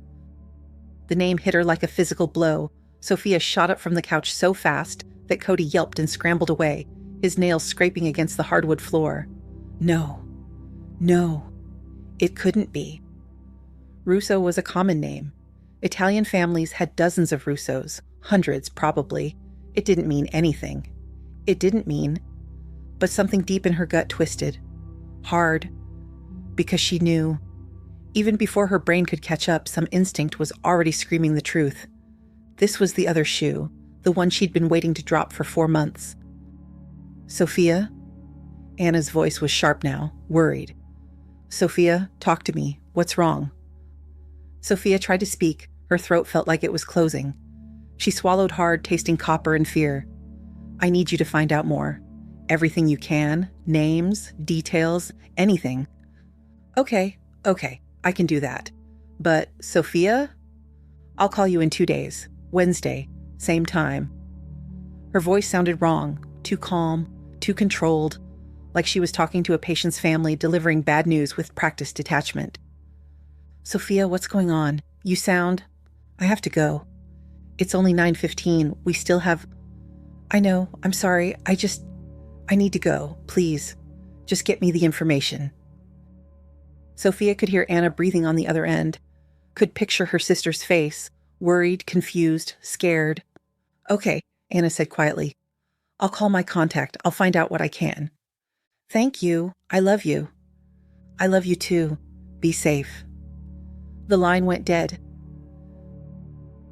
The name hit her like a physical blow. Sofia shot up from the couch so fast that Cody yelped and scrambled away, his nails scraping against the hardwood floor. No, it couldn't be. Russo was a common name. Italian families had dozens of Russos, hundreds probably. It didn't mean anything. But something deep in her gut twisted. Hard. Because she knew. Even before her brain could catch up, some instinct was already screaming the truth. This was the other shoe, the one she'd been waiting to drop for 4 months. Sofia? Anna's voice was sharp now, worried. Sofia, talk to me. What's wrong? Sofia tried to speak. Her throat felt like it was closing. She swallowed hard, tasting copper and fear. I need you to find out more. Everything you can. Names, details, anything. Okay, I can do that. But, Sofia? I'll call you in 2 days. Wednesday, same time. Her voice sounded wrong, too calm, too controlled, like she was talking to a patient's family delivering bad news with practiced detachment. Sofia, what's going on? You sound... I have to go. It's only 9:15. We still have... I know, I'm sorry. I need to go. Please. Just get me the information. Sofia could hear Anna breathing on the other end, could picture her sister's face, worried, confused, scared. Okay, Anna said quietly. I'll call my contact. I'll find out what I can. Thank you. I love you. I love you too. Be safe. The line went dead.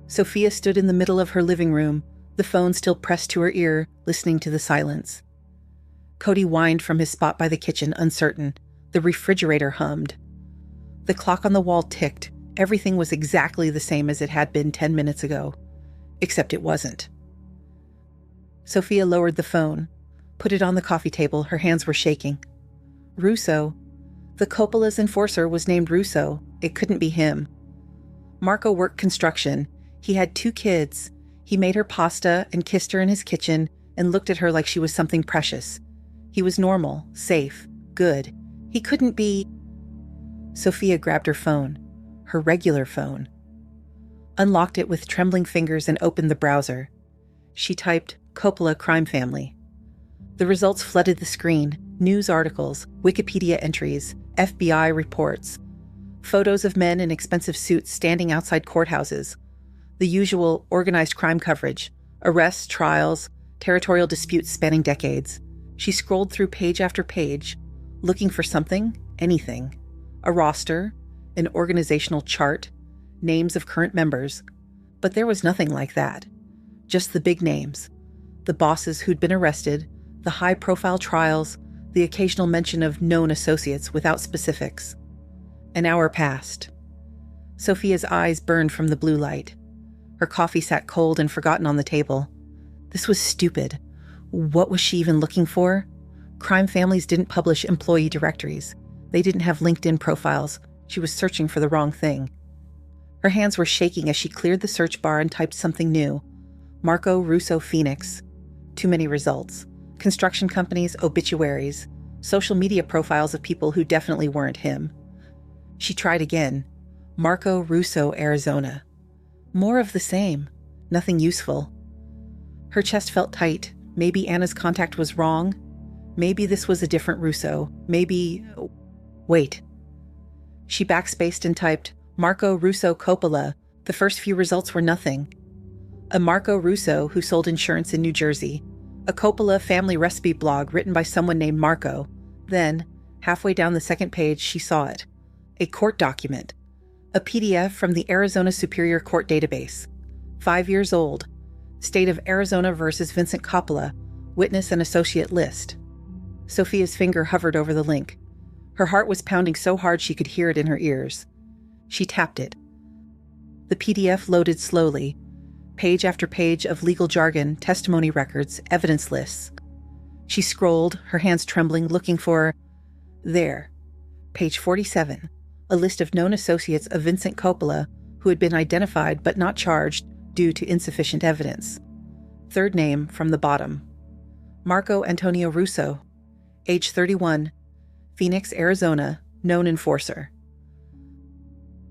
Sofia stood in the middle of her living room, the phone still pressed to her ear, listening to the silence. Cody whined from his spot by the kitchen, uncertain. The refrigerator hummed. The clock on the wall ticked. Everything was exactly the same as it had been 10 minutes ago. Except it wasn't. Sofia lowered the phone, put it on the coffee table. Her hands were shaking. Russo. The Coppola's enforcer was named Russo. It couldn't be him. Marco worked construction. He had 2 kids. He made her pasta and kissed her in his kitchen and looked at her like she was something precious. He was normal, safe, good. He couldn't be... Sofia grabbed her phone, her regular phone, unlocked it with trembling fingers and opened the browser. She typed, Coppola crime family. The results flooded the screen. News articles, Wikipedia entries, FBI reports, photos of men in expensive suits standing outside courthouses, the usual organized crime coverage, arrests, trials, territorial disputes spanning decades. She scrolled through page after page, looking for something, anything. A roster, an organizational chart, names of current members. But there was nothing like that. Just the big names. The bosses who'd been arrested, the high-profile trials, the occasional mention of known associates without specifics. An hour passed. Sofia's eyes burned from the blue light. Her coffee sat cold and forgotten on the table. This was stupid. What was she even looking for? Crime families didn't publish employee directories. They didn't have LinkedIn profiles. She was searching for the wrong thing. Her hands were shaking as she cleared the search bar and typed something new. Marco Russo Phoenix. Too many results. Construction companies, obituaries, social media profiles of people who definitely weren't him. She tried again. Marco Russo, Arizona. More of the same. Nothing useful. Her chest felt tight. Maybe Anna's contact was wrong. Maybe this was a different Russo. Maybe... Wait. She backspaced and typed, Marco Russo Coppola. The first few results were nothing. A Marco Russo who sold insurance in New Jersey. A Coppola family recipe blog written by someone named Marco. Then, halfway down the second page, she saw it. A court document. A PDF from the Arizona Superior Court database. 5 years old. State of Arizona versus Vincent Coppola. Witness and associate list. Sofia's finger hovered over the link. Her heart was pounding so hard she could hear it in her ears. She tapped it. The PDF loaded slowly. Page after page of legal jargon, testimony records, evidence lists. She scrolled, her hands trembling, looking for... There. Page 47. A list of known associates of Vincent Coppola who had been identified but not charged due to insufficient evidence. Third name from the bottom. Marco Antonio Russo. Age 31. Phoenix, Arizona. Known enforcer.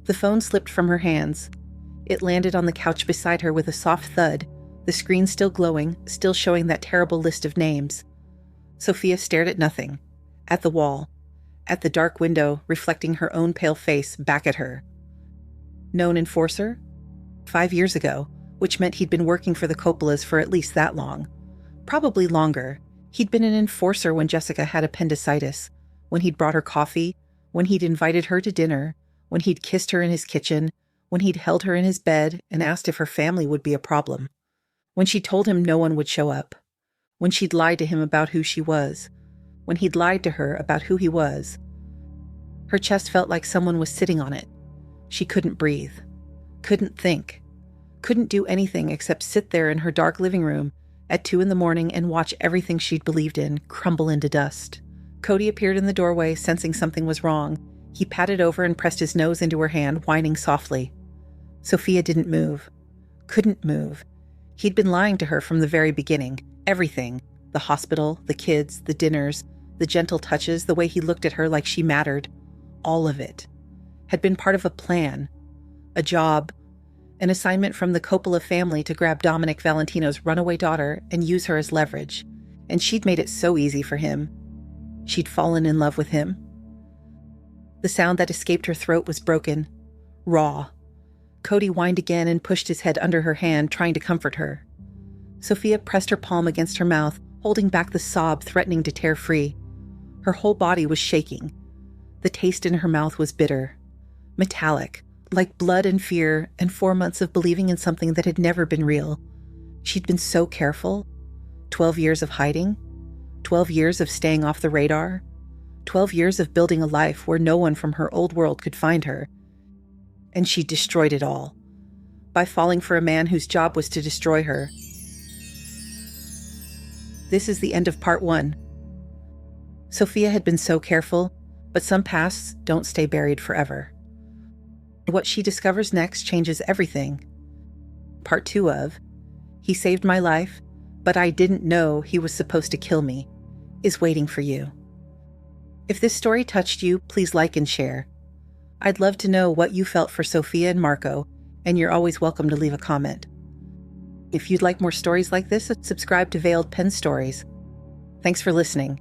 The phone slipped from her hands. It landed on the couch beside her with a soft thud, the screen still glowing, still showing that terrible list of names. Sofia stared at nothing. At the wall. At the dark window, reflecting her own pale face back at her. Known enforcer? 5 years ago, which meant he'd been working for the Coppolas for at least that long. Probably longer. He'd been an enforcer when Jessica had appendicitis, when he'd brought her coffee, when he'd invited her to dinner, when he'd kissed her in his kitchen, when he'd held her in his bed and asked if her family would be a problem, when she told him no one would show up, when she'd lied to him about who she was, when he'd lied to her about who he was. Her chest felt like someone was sitting on it. She couldn't breathe, couldn't think, couldn't do anything except sit there in her dark living room at 2 a.m. and watch everything she'd believed in crumble into dust. Cody appeared in the doorway, sensing something was wrong. He patted over and pressed his nose into her hand, whining softly. Sofia didn't move. Couldn't move. He'd been lying to her from the very beginning. Everything. The hospital, the kids, the dinners, the gentle touches, the way he looked at her like she mattered. All of it. Had been part of a plan. A job. An assignment from the Coppola family to grab Dominic Valentino's runaway daughter and use her as leverage. And she'd made it so easy for him. She'd fallen in love with him. The sound that escaped her throat was broken. Raw. Cody whined again and pushed his head under her hand, trying to comfort her. Sofia pressed her palm against her mouth, holding back the sob threatening to tear free. Her whole body was shaking. The taste in her mouth was bitter. Metallic. Like blood and fear and 4 months of believing in something that had never been real. She'd been so careful. 12 years of hiding. 12 years of staying off the radar. 12 years of building a life where no one from her old world could find her. And she destroyed it all. By falling for a man whose job was to destroy her. This is the end of part 1. Sofia had been so careful, but some pasts don't stay buried forever. What she discovers next changes everything. Part 2 of He Saved My Life, but I Didn't Know He Was Supposed to Kill Me is waiting for you. If this story touched you, please like and share. I'd love to know what you felt for Sofia and Marco, and you're always welcome to leave a comment. If you'd like more stories like this, subscribe to Vailed Pen Stories. Thanks for listening.